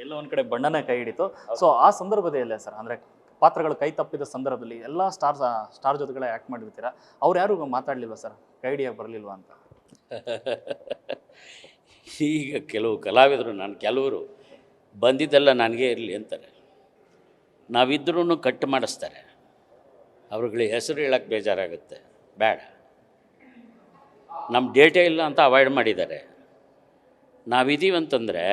ಎಲ್ಲ ಒಂದ್ ಕಡೆ ಬಣ್ಣನೇ ಕೈ ಹಿಡಿತು. ಸೊ ಆ ಸಂದರ್ಭದಲ್ಲಿ ಸರ್ ಅಂದ್ರೆ ಪಾತ್ರಗಳು ಕೈ ತಪ್ಪಿದ ಸಂದರ್ಭದಲ್ಲಿ ಎಲ್ಲ ಸ್ಟಾರ್ ಜೊತೆಗಳೇ ಆಕ್ಟ್ ಮಾಡಿರ್ತೀರಾ, ಅವ್ರು ಯಾರು ಮಾತಾಡ್ಲಿಲ್ವಾ ಸರ್, ಕೈ ಹಿಡಿಯಕ್ಕೆ ಬರಲಿಲ್ವಾ ಅಂತ? ಈಗ ಕೆಲವು ಕಲಾವಿದರು ಕೆಲವರು ಬಂದಿದ್ದೆಲ್ಲ ನನಗೇ ಇರಲಿ ಅಂತಾರೆ, ನಾವಿದ್ರೂ ಕಟ್ ಮಾಡಿಸ್ತಾರೆ. ಅವ್ರುಗಳಿಗೆ ಹೆಸರು ಹೇಳಕ್ಕೆ ಬೇಜಾರಾಗುತ್ತೆ, ಬೇಡ. ನಮ್ಮ ಡೇಟೇ ಇಲ್ಲ ಅಂತ ಅವಾಯ್ಡ್ ಮಾಡಿದ್ದಾರೆ. ನಾವಿದ್ದೀವಿ ಅಂತಂದರೆ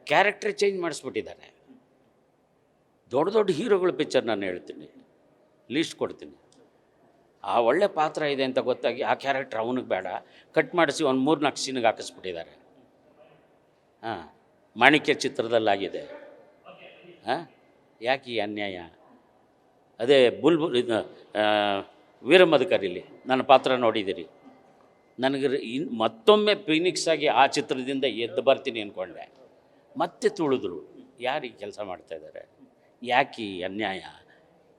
ಕ್ಯಾರೆಕ್ಟರ್ ಚೇಂಜ್ ಮಾಡಿಸ್ಬಿಟ್ಟಿದ್ದಾರೆ. ದೊಡ್ಡ ದೊಡ್ಡ ಹೀರೋಗಳ ಪಿಕ್ಚರ್ ನಾನು ಹೇಳ್ತೀನಿ, ಲೀಸ್ಟ್ ಕೊಡ್ತೀನಿ. ಆ ಒಳ್ಳೆ ಪಾತ್ರ ಇದೆ ಅಂತ ಗೊತ್ತಾಗಿ ಆ ಕ್ಯಾರೆಕ್ಟರ್ ಅವನಿಗೆ ಬೇಡ, ಕಟ್ ಮಾಡಿಸಿ ಒಂದು 3-4 ಸೀನಿಗೆ ಹಾಕಿಸ್ಬಿಟ್ಟಿದ್ದಾರೆ. ಹಾಂ, ಮಾಣಿಕ್ಯ ಚಿತ್ರದಲ್ಲಾಗಿದೆ. ಹಾಂ, ಯಾಕೆ ಈ ಅನ್ಯಾಯ? ಅದೇ ಬುಲ್ಬುಲ್ ಇದು ವೀರಮದಕರಿಲಿ ನನ್ನ ಪಾತ್ರ ನೋಡಿದ್ದೀರಿ. ನನಗೆ ಮತ್ತೊಮ್ಮೆ ಫೀನಿಕ್ಸ್ ಆಗಿ ಆ ಚಿತ್ರದಿಂದ ಎದ್ದು ಬರ್ತೀನಿ ಅಂದ್ಕೊಂಡೆ, ಮತ್ತೆ ತುಳಿದ್ರು. ಯಾರು ಈ ಕೆಲಸ ಮಾಡ್ತಾಯಿದ್ದಾರೆ? ಯಾಕೆ ಈ ಅನ್ಯಾಯ?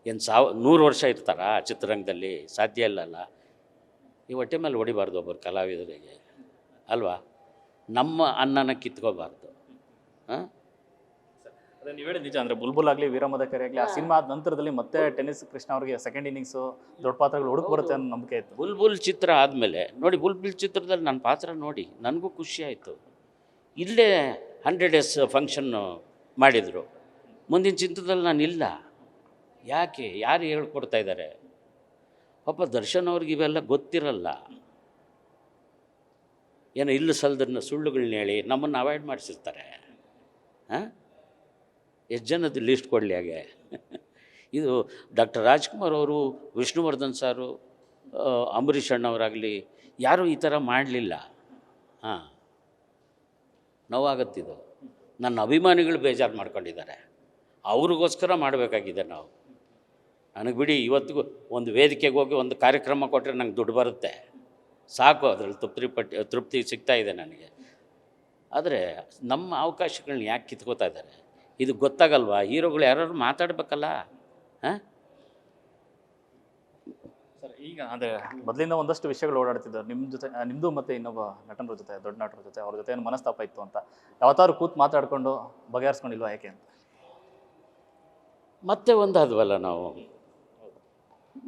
ಏನು 100 ವರ್ಷ ಇರ್ತಾರ ಚಿತ್ರರಂಗದಲ್ಲಿ? ಸಾಧ್ಯ ಇಲ್ಲಲ್ಲ. ಈ ಹೊಟ್ಟೆ ಮೇಲೆ ಹೊಡಿಬಾರ್ದು ಒಬ್ಬರು ಕಲಾವಿದರಿಗೆ, ಅಲ್ವಾ? ನಮ್ಮ ಅನ್ನನ ಕಿತ್ಕೋಬಾರ್ದು. ಹಾಂ, ಅದೇ ನೀವು ಹೇಳಿದ ನಿಜ. ಅಂದರೆ ಬುಲ್ಬುಲ್ ಆಗಲಿ ವೀರಮದಕರಿ ಆಗಲಿ ಆ ಸಿನಿಮಾ ಆದ ನಂತರದಲ್ಲಿ ಮತ್ತೆ ಟೆನ್ನಿಸ್ ಕೃಷ್ಣ ಅವರಿಗೆ ಸೆಕೆಂಡ್ ಇನ್ನಿಂಗ್ಸು ದೊಡ್ಡ ಪಾತ್ರಗಳು ಹುಡುಕ್ ಬರುತ್ತೆ ಅನ್ನೋ ನಂಬಿಕೆ ಇತ್ತು. ಬುಲ್ಬುಲ್ ಚಿತ್ರ ಆದಮೇಲೆ ನೋಡಿ, ಬುಲ್ಬುಲ್ ಚಿತ್ರದಲ್ಲಿ ನನ್ನ ಪಾತ್ರ ನೋಡಿ ನನಗೂ ಖುಷಿ ಆಯಿತು. ಇಲ್ಲೇ 100 ಡೇಸ್ ಫಂಕ್ಷನ್ನು ಮಾಡಿದರು. ಮುಂದಿನ ಚಿತ್ರದಲ್ಲಿ ನಾನು ಇಲ್ಲ. ಯಾಕೆ? ಯಾರು ಹೇಳ್ಕೊಡ್ತಾ ಇದ್ದಾರೆ? ಪಾಪ ದರ್ಶನ್ ಅವ್ರಿಗೆ ಇವೆಲ್ಲ ಗೊತ್ತಿರಲ್ಲ. ಏನೋ ಇಲ್ಲ ಸಲ್ದನ್ನು ಸುಳ್ಳುಗಳನ್ನ ಹೇಳಿ ನಮ್ಮನ್ನು ಅವಾಯ್ಡ್ ಮಾಡಿಸಿರ್ತಾರೆ. ಹಾಂ, ಎಷ್ಟು ಜನದ ಲೀಸ್ಟ್ ಕೊಡಲಿ ಹಾಗೆ? ಇದು ಡಾಕ್ಟರ್ ರಾಜ್ಕುಮಾರ್ ಅವರು, ವಿಷ್ಣುವರ್ಧನ್ ಸಾರು, ಅಂಬರೀಷ್ ಅಣ್ಣವರಾಗಲಿ ಯಾರೂ ಈ ಥರ ಮಾಡಲಿಲ್ಲ. ಹಾಂ, ನೋವಾಗತ್ತಿದು. ನನ್ನ ಅಭಿಮಾನಿಗಳು ಬೇಜಾರು ಮಾಡ್ಕೊಂಡಿದ್ದಾರೆ, ಅವ್ರಿಗೋಸ್ಕರ ಮಾಡಬೇಕಾಗಿದೆ ನಾವು. ನನಗೆ ಬಿಡಿ, ಇವತ್ತಿಗೂ ಒಂದು ವೇದಿಕೆಗೆ ಹೋಗಿ ಒಂದು ಕಾರ್ಯಕ್ರಮ ಕೊಟ್ಟರೆ ನಂಗೆ ದುಡ್ಡು ಬರುತ್ತೆ, ಸಾಕು. ಅದರಲ್ಲಿ ತೃಪ್ತಿ ಸಿಗ್ತಾ ಇದೆ ನನಗೆ. ಆದರೆ ನಮ್ಮ ಅವಕಾಶಗಳನ್ನ ಯಾಕೆ ಕಿತ್ಕೋತಾ ಇದ್ದಾರೆ? ಇದು ಗೊತ್ತಾಗಲ್ವಾ? ಹೀರೋಗಳು ಯಾರು ಮಾತಾಡಬೇಕಲ್ಲ. ಹಾಂ ಸರ್, ಈಗ ಅದೇ ಮೊದಲಿಂದ ಒಂದಷ್ಟು ವಿಷಯಗಳು ಓಡಾಡ್ತಿದ್ದಾರೆ ನಿಮ್ಮ ಜೊತೆ, ನಿಮ್ಮದು ಮತ್ತು ಇನ್ನೊಬ್ಬ ನಟನರ ಜೊತೆ, ದೊಡ್ಡ ನಟರ ಜೊತೆ, ಅವ್ರ ಜೊತೆ ಏನು ಮನಸ್ತಾಪ ಇತ್ತು ಅಂತ ಯಾವತ್ತಾರು ಕೂತು ಮಾತಾಡಿಕೊಂಡು ಬಗೆಹರಿಸ್ಕೊಂಡಿಲ್ವಾ? ಯಾಕೆ ಅಂತ? ಮತ್ತೆ ಒಂದಾದ್ವಲ್ಲ ನಾವು.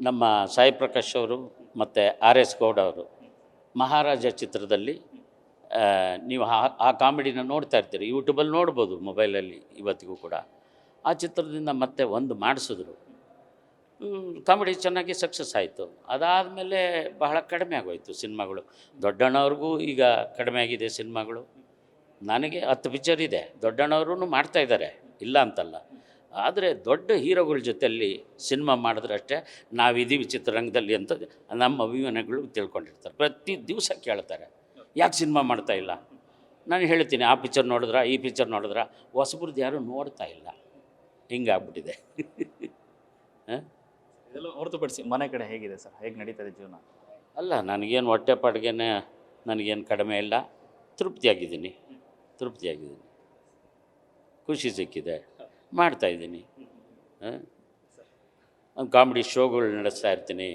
ನಮ್ಮ ಸಾಯಿ ಪ್ರಕಾಶ್ ಅವರು ಮತ್ತು RS ಗೌಡ ಅವರು ಮಹಾರಾಜ ಚಿತ್ರದಲ್ಲಿ ನೀವು ಆ ಕಾಮಿಡಿನ ನೋಡ್ತಾ ಇರ್ತೀರಿ, ಯೂಟ್ಯೂಬಲ್ಲಿ ನೋಡ್ಬೋದು, ಮೊಬೈಲಲ್ಲಿ ಇವತ್ತಿಗೂ ಕೂಡ. ಆ ಚಿತ್ರದಿಂದ ಮತ್ತೆ ಒಂದು ಮಾಡಿಸಿದ್ರು. ಕಾಮಿಡಿ ಚೆನ್ನಾಗಿ ಸಕ್ಸಸ್ ಆಯಿತು. ಅದಾದಮೇಲೆ ಬಹಳ ಕಡಿಮೆ ಆಗೋಯಿತು ಸಿನಿಮಾಗಳು. ದೊಡ್ಡಣ್ಣವ್ರಿಗೂ ಈಗ ಕಡಿಮೆ ಆಗಿದೆ ಸಿನಿಮಾಗಳು. ನನಗೆ 10 ಪಿಕ್ಚರ್ ಇದೆ, ದೊಡ್ಡಣ್ಣವರು ಮಾಡ್ತಾಯಿದ್ದಾರೆ, ಇಲ್ಲ ಅಂತಲ್ಲ. ಆದರೆ ದೊಡ್ಡ ಹೀರೋಗಳ ಜೊತೆಯಲ್ಲಿ ಸಿನಿಮಾ ಮಾಡಿದ್ರೆ ಅಷ್ಟೇ ನಾವಿದ್ದೀವಿ ಚಿತ್ರರಂಗದಲ್ಲಿ ಅಂತ ನಮ್ಮ ಅಭಿಮಾನಿಗಳು ತಿಳ್ಕೊಂಡಿರ್ತಾರೆ. ಪ್ರತಿ ದಿವಸ ಕೇಳ್ತಾರೆ, ಯಾಕೆ ಸಿನಿಮಾ ಮಾಡ್ತಾಯಿಲ್ಲ? ನಾನು ಹೇಳ್ತೀನಿ, ಆ ಪಿಕ್ಚರ್ ನೋಡಿದ್ರ, ಈ ಪಿಕ್ಚರ್ ನೋಡಿದ್ರ, ಹೊಸಬ್ರದ್ದು ಯಾರೂ ನೋಡ್ತಾ ಇಲ್ಲ. ಹಿಂಗಾಗ್ಬಿಟ್ಟಿದೆ. ಹಾಂ, ಇದೆಲ್ಲ ಹೊರತುಪಡಿಸಿ ಮನೆ ಕಡೆ ಹೇಗಿದೆ ಸರ್? ಹೇಗೆ ನಡೀತದೆ ಜೀವನ? ಅಲ್ಲ, ನನಗೇನು ಹೊಟ್ಟೆ ಪಾಡ್ಗೆನೆ ನನಗೇನು ಕಡಿಮೆ ಇಲ್ಲ. ತೃಪ್ತಿಯಾಗಿದ್ದೀನಿ, ಖುಷಿ ಸಿಕ್ಕಿದೆ, ಮಾಡ್ತಾಯಿದ್ದೀನಿ. ಕಾಮಿಡಿ ಶೋಗಳು ನಡೆಸ್ತಾ ಇರ್ತೀನಿ.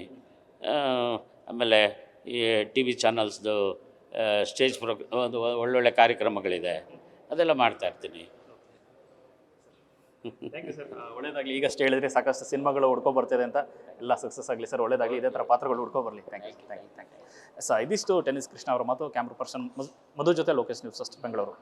ಆಮೇಲೆ ಈ TV ಚಾನಲ್ಸ್ದು ಸ್ಟೇಜ್ ಒಂದು ಒಳ್ಳೊಳ್ಳೆ ಕಾರ್ಯಕ್ರಮಗಳಿದೆ, ಅದೆಲ್ಲ ಮಾಡ್ತಾಯಿರ್ತೀನಿ. ಥ್ಯಾಂಕ್ ಯು ಸರ್, ಒಳ್ಳೇದಾಗಲಿ. ಈಗಷ್ಟೇ ಹೇಳಿದ್ರೆ ಸಾಕಷ್ಟು ಸಿನಿಮಾಗಳು ಹುಡ್ಕೊ ಬರ್ತಿದೆ ಅಂತ, ಎಲ್ಲ ಸಕ್ಸಸ್ ಆಗಲಿ ಸರ್, ಒಳ್ಳೇದಾಗಲಿ. ಇದೇ ಥರ ಪಾತ್ರಗಳು ಹುಡ್ಕೊ ಬರಲಿ. Thank you. ಸರ್, ಇದಿಷ್ಟು ಟೆನ್ನಿಸ್ ಕೃಷ್ಣ ಅವರ ಮಾತು. ಕ್ಯಾಮ್ರಾ ಪರ್ಸನ್ ಮಧು ಜೊತೆ ಲೋಕೇಶ್, ನ್ಯೂಸ್ ಫಸ್ಟ್ ಬೆಂಗಳೂರು.